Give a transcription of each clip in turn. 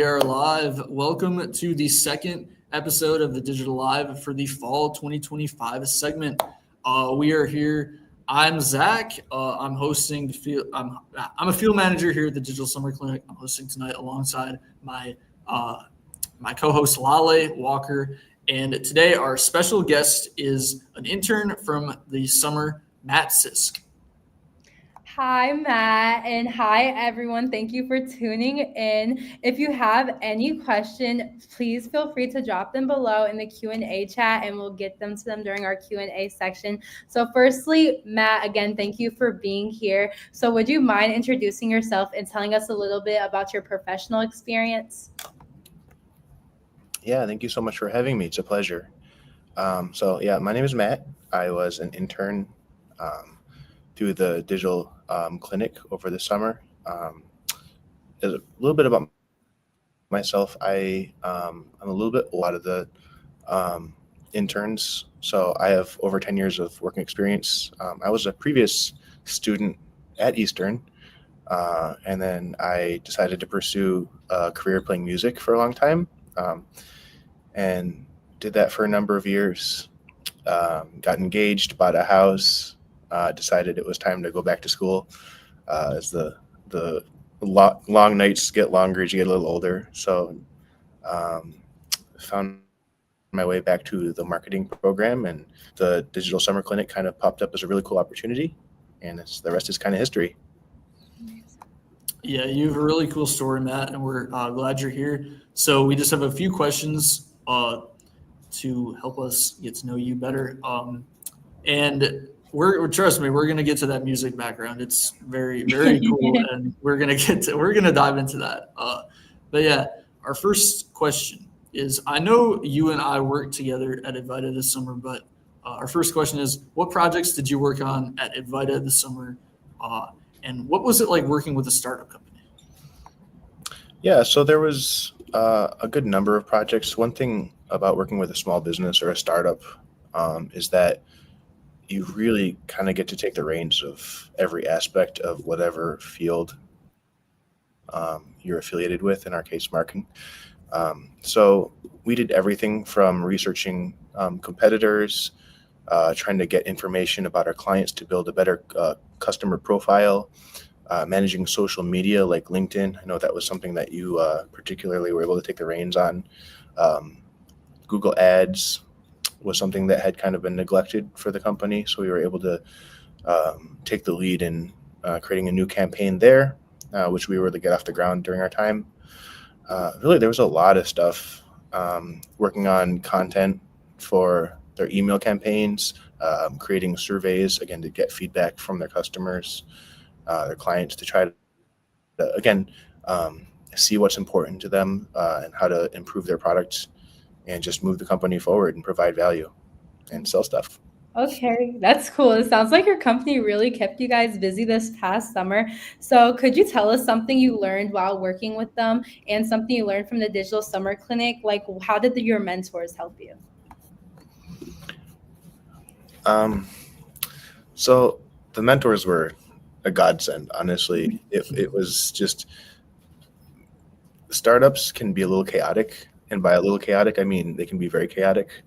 We are live. Welcome to the second episode of the Digital Live for the fall 2025 segment. We are here. I'm Zach. I'm hosting the field. I'm a field manager here at the Digital Summer Clinic. I'm hosting tonight alongside my co-host Lale Walker. And today our special guest is an intern from the summer, Matt Sisk. Hi, Matt, and hi, everyone. Thank you for tuning in. If you have any question, please feel free to drop them below in the Q&A chat, and we'll get them to them during our Q&A section. So firstly, Matt, again, thank you for being here. So would you mind introducing yourself and telling us a little bit about your professional experience? Yeah, thank you so much for having me. It's a pleasure. My name is Matt. I was an intern through the digital clinic over the summer. A little bit about myself. I'm a little bit a lot of the interns. So I have over 10 years of working experience. I was a previous student at Eastern, and then I decided to pursue a career playing music for a long time, and did that for a number of years. Got engaged, bought a house. Decided it was time to go back to school as the long nights get longer as you get a little older. So found my way back to the marketing program, and the digital summer clinic kind of popped up as a really cool opportunity, and the rest is kind of history. Yeah, you have a really cool story, Matt, and we're glad you're here. So we just have a few questions to help us get to know you better. And trust me, we're gonna get to that music background. It's very, very cool, and we're gonna dive into that. But yeah, our first question is: I know you and I worked together at Advita this summer, but our first question is: what projects did you work on at Advita this summer, and what was it like working with a startup company? Yeah, so there was a good number of projects. One thing about working with a small business or a startup is that you really kind of get to take the reins of every aspect of whatever field you're affiliated with, in our case, marketing. So we did everything from researching competitors, trying to get information about our clients to build a better customer profile, managing social media like LinkedIn. I know that was something that you particularly were able to take the reins on. Google Ads was something that had kind of been neglected for the company. So we were able to take the lead in creating a new campaign there, which we were able to get off the ground during our time. Really, there was a lot of stuff working on content for their email campaigns, creating surveys, again, to get feedback from their customers, their clients, to try to, again, see what's important to them and how to improve their products and just move the company forward and provide value and sell stuff. Okay, that's cool. It sounds like your company really kept you guys busy this past summer. So could you tell us something you learned while working with them and something you learned from the Digital Summer Clinic? Like, how did your mentors help you? So the mentors were a godsend, honestly. It was just, startups can be a little chaotic. And by a little chaotic, I mean they can be very chaotic.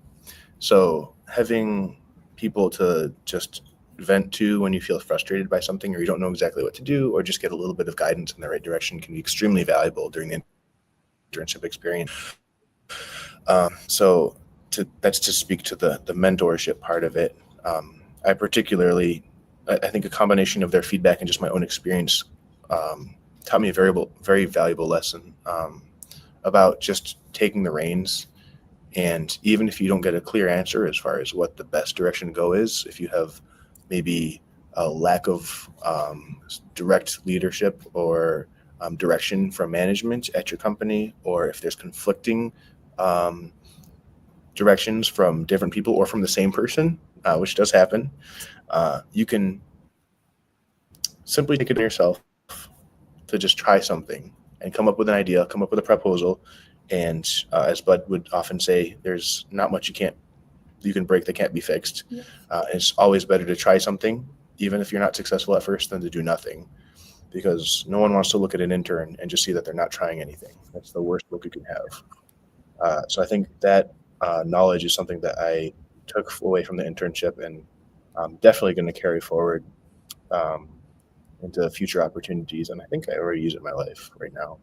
So having people to just vent to when you feel frustrated by something, or you don't know exactly what to do, or just get a little bit of guidance in the right direction, can be extremely valuable during the internship experience. That's to speak to the mentorship part of it. I think a combination of their feedback and just my own experience taught me a very valuable lesson about just taking the reins. And even if you don't get a clear answer as far as what the best direction to go is, if you have maybe a lack of direct leadership or direction from management at your company, or if there's conflicting directions from different people or from the same person, which does happen, you can simply take it on yourself to just try something and come up with an idea, come up with a proposal. And as Bud would often say, there's not much you can break that can't be fixed. Yes. It's always better to try something, even if you're not successful at first, than to do nothing. because no one wants to look at an intern and just see that they're not trying anything. That's the worst look you can have. So I think that knowledge is something that I took away from the internship, and I'm definitely going to carry forward into future opportunities. And I think I already use it in my life right now.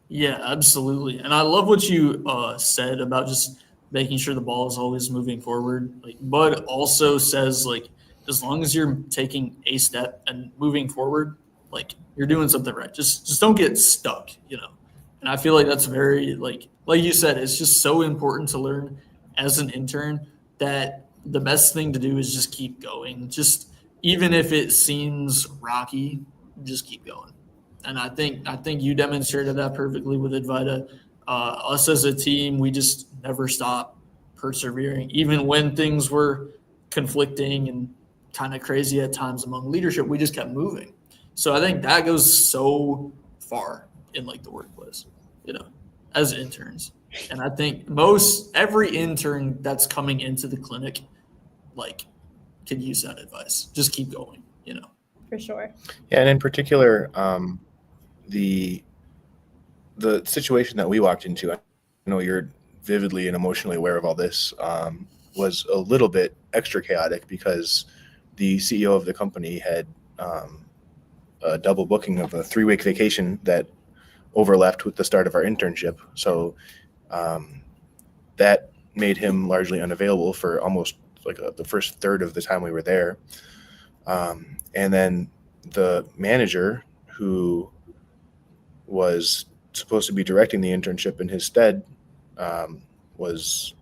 Yeah, absolutely. And I love what you said about just making sure the ball is always moving forward. Like Bud also says, like, as long as you're taking a step and moving forward, like you're doing something right. Just don't get stuck, you know. And I feel like that's very like you said, it's just so important to learn as an intern that the best thing to do is just keep going. Just even if it seems rocky, just keep going. And I think you demonstrated that perfectly with Advaita. Us as a team, we just never stop persevering, even when things were conflicting and kind of crazy at times among leadership. We just kept moving. So I think that goes so far in like the workplace, you know, as interns. And I think every intern that's coming into the clinic, like, could use that advice. Just keep going, you know. For sure. Yeah, and in particular, the situation that we walked into, I know you're vividly and emotionally aware of all this, was a little bit extra chaotic because the CEO of the company had a double booking of a 3-week vacation that overlapped with the start of our internship. So that made him largely unavailable for almost like the first third of the time we were there. And then the manager who was supposed to be directing the internship in his stead was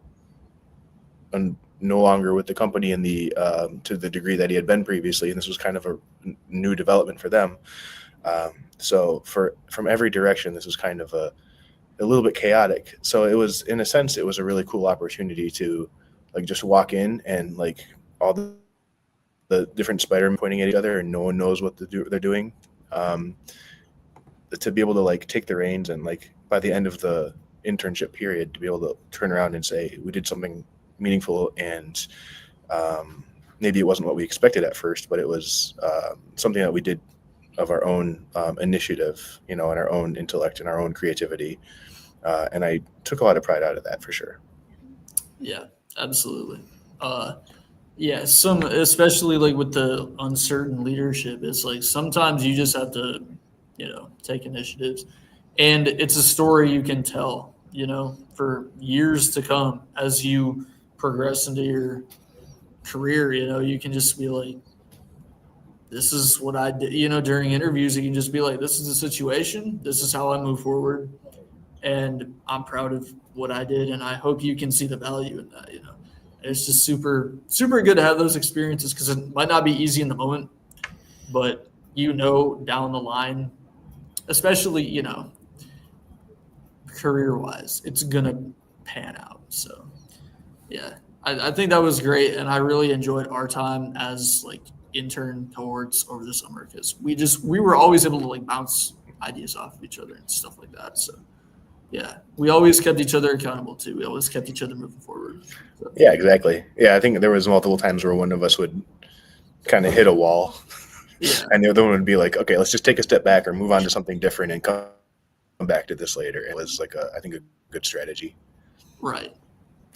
no longer with the company in the to the degree that he had been previously, and this was kind of a new development for them. So from every direction, this was kind of a little bit chaotic. So it was, in a sense, it was a really cool opportunity to like just walk in and like all the different Spider-Men pointing at each other and no one knows what they're doing. To be able to like take the reins and like by the end of the internship period to be able to turn around and say we did something meaningful, and maybe it wasn't what we expected at first, but it was something that we did of our own initiative, you know, and our own intellect and our own creativity. And I took a lot of pride out of that for sure. Yeah, absolutely. Yeah, especially like with the uncertain leadership, it's like sometimes you just have to, you know, take initiatives, and it's a story you can tell, you know, for years to come as you progress into your career. You know, you can just be like, this is what I did, you know, during interviews, you can just be like, this is the situation, this is how I move forward, and I'm proud of what I did, and I hope you can see the value in that, you know. It's just super, super good to have those experiences because it might not be easy in the moment, but you know, down the line, especially, you know, career-wise, it's going to pan out. So, yeah, I think that was great, and I really enjoyed our time as, like, intern cohorts over the summer because we were always able to, like, bounce ideas off of each other and stuff like that. So, yeah, we always kept each other accountable, too. We always kept each other moving forward. So. Yeah, exactly. Yeah, I think there was multiple times where one of us would kind of hit a wall. Yeah. And the other one would be like, okay, let's just take a step back or move on to something different and come back to this later. It was like, I think, a good strategy. Right.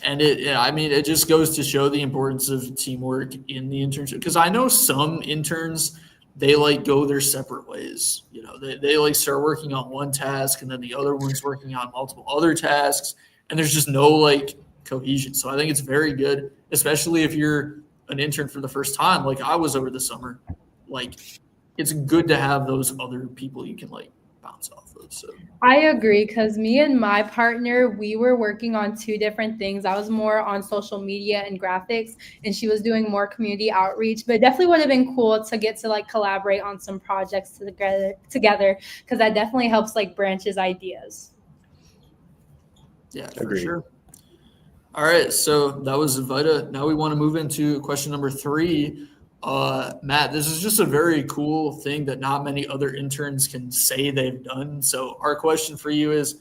And it just goes to show the importance of teamwork in the internship. Because I know some interns, they like go their separate ways. You know, they like start working on one task and then the other one's working on multiple other tasks. And there's just no like cohesion. So I think it's very good, especially if you're an intern for the first time, like I was over the summer. Like, it's good to have those other people you can like bounce off of. So I agree, because me and my partner, we were working on 2 different things. I was more on social media and graphics, and she was doing more community outreach. But it definitely would have been cool to get to like collaborate on some projects together, because that definitely helps like branches ideas. Yeah, for sure. All right, so that was Advaita. Now we want to move into question number 3. Matt, this is just a very cool thing that not many other interns can say they've done. So our question for you is,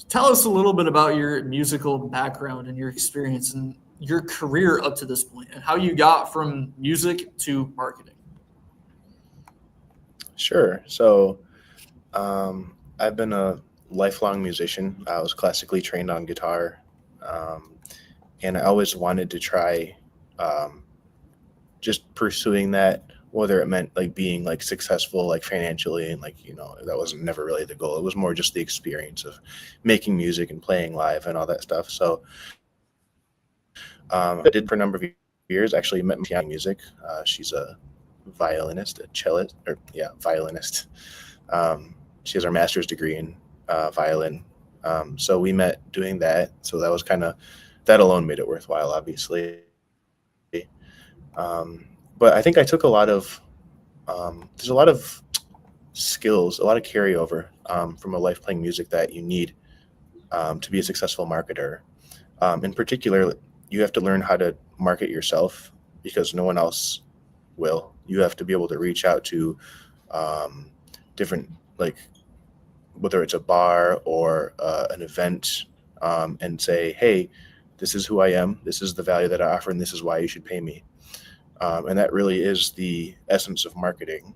tell us a little bit about your musical background and your experience and your career up to this point and how you got from music to marketing. Sure. So I've been a lifelong musician. I was classically trained on guitar, um, and I always wanted to try um, just pursuing that, whether it meant like being like successful, like financially, and like that wasn't never really the goal. It was more just the experience of making music and playing live and all that stuff. So I did for a number of years. Actually, met my fiance in music. She's a violinist, a cellist, or yeah, violinist. She has her master's degree in violin. So we met doing that. So that was kind of that alone made it worthwhile, obviously. Um, but I think I took a lot of there's a lot of skills, a lot of carryover from a life playing music that you need to be a successful marketer. In particular, you have to learn how to market yourself because no one else will. You have to be able to reach out to different, like whether it's a bar or an event, and say, hey, this is who I am, this is the value that I offer, and this is why you should pay me. And that really is the essence of marketing.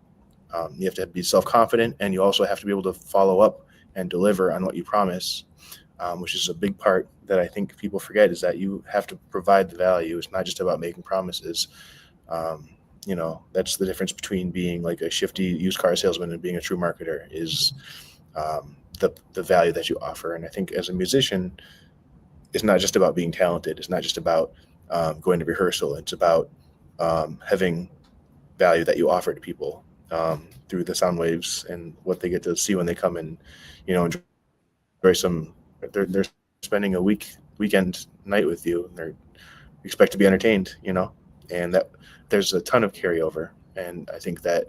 You have to be self-confident, and you also have to be able to follow up and deliver on what you promise, which is a big part that I think people forget, is that you have to provide the value. It's not just about making promises. That's the difference between being like a shifty used car salesman and being a true marketer, is the value that you offer. And I think as a musician, it's not just about being talented. It's not just about going to rehearsal. It's about having value that you offer to people through the sound waves and what they get to see when they come and enjoy some. They're spending a weekend night with you, and they expect to be entertained, and that there's a ton of carryover. And I think that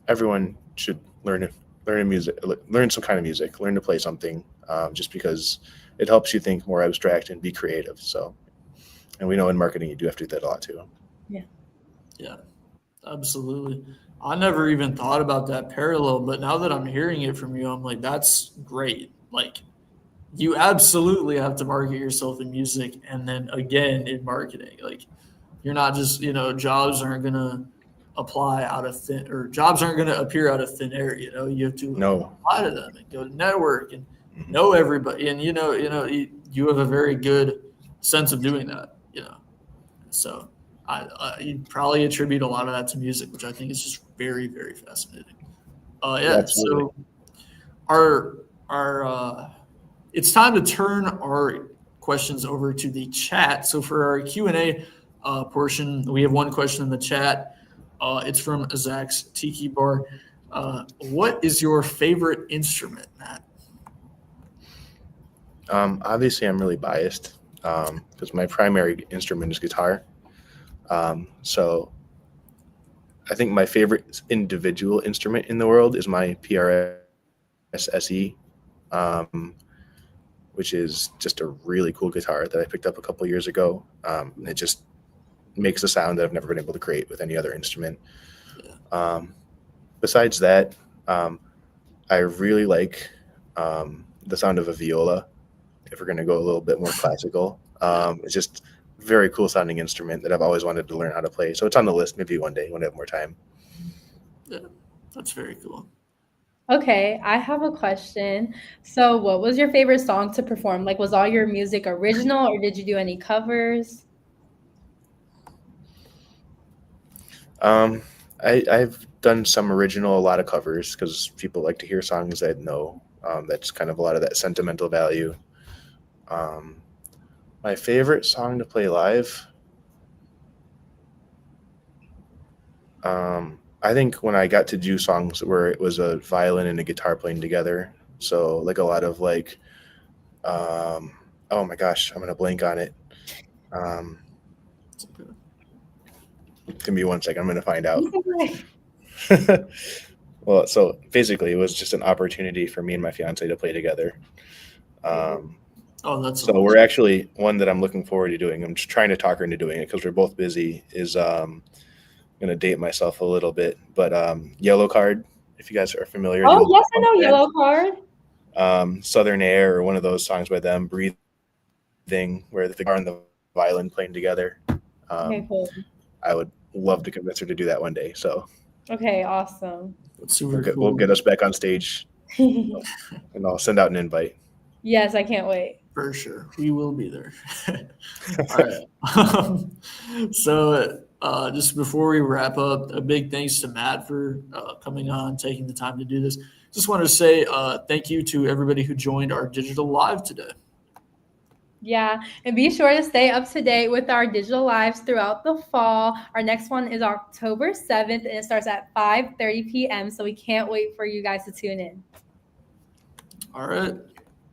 everyone should learn music, learn some kind of music, learn to play something, just because it helps you think more abstract and be creative. So, and we know in marketing you do have to do that a lot too. Yeah, absolutely. I never even thought about that parallel, but now that I'm hearing it from you, I'm like, that's great. Like, you absolutely have to market yourself in music and then again in marketing. Like, you're not just, jobs aren't going to apply out of thin, or jobs aren't going to appear out of thin air. You have to apply to them and go to network and know everybody. And, you have a very good sense of doing that, So you'd probably attribute a lot of that to music, which I think is just very, very fascinating. So it's time to turn our questions over to the chat. So for our Q&A portion, we have one question in the chat. It's from Zach's Tiki Bar. What is your favorite instrument, Matt? Obviously, I'm really biased because my primary instrument is guitar. So I think my favorite individual instrument in the world is my PRS SE, which is just a really cool guitar that I picked up a couple years ago. It just makes a sound that I've never been able to create with any other instrument. Besides that, I really like the sound of a viola, if we're going to go a little bit more classical. It's just a very cool sounding instrument that I've always wanted to learn how to play. So it's on the list, maybe one day when I have more time. Yeah, that's very cool. Okay, I have a question. So what was your favorite song to perform? Like, was all your music original or did you do any covers? I've done some original, a lot of covers, because people like to hear songs that know. That's kind of a lot of that sentimental value. My favorite song to play live, I think when I got to do songs where it was a violin and a guitar playing together. So like a lot of like, oh my gosh, I'm gonna blank on it. Give me 1 second, I'm gonna find out. Well, so basically it was just an opportunity for me and my fiance to play together. That's so we're actually, one that I'm looking forward to doing, I'm just trying to talk her into doing it because we're both busy, is gonna date myself a little bit, but Yellow Card, if you guys are familiar. Oh yes, I know Yellow Card. Southern Air, or one of those songs by them, Breathing, where the guitar and the violin playing together. Okay, cool. I would love to convince her to do that one day. So Okay, awesome. That's super We'll cool. get us back on stage, and I'll send out an invite. Yes, I can't wait. For sure. We will be there. All right. So, just before we wrap up, a big thanks to Matt for coming on, taking the time to do this. Just wanted to say thank you to everybody who joined our digital live today. Yeah, and be sure to stay up to date with our digital lives throughout the fall. Our next one is October 7th, and it starts at 5:30 p.m. So we can't wait for you guys to tune in. All right.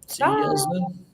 See you guys Bye. then.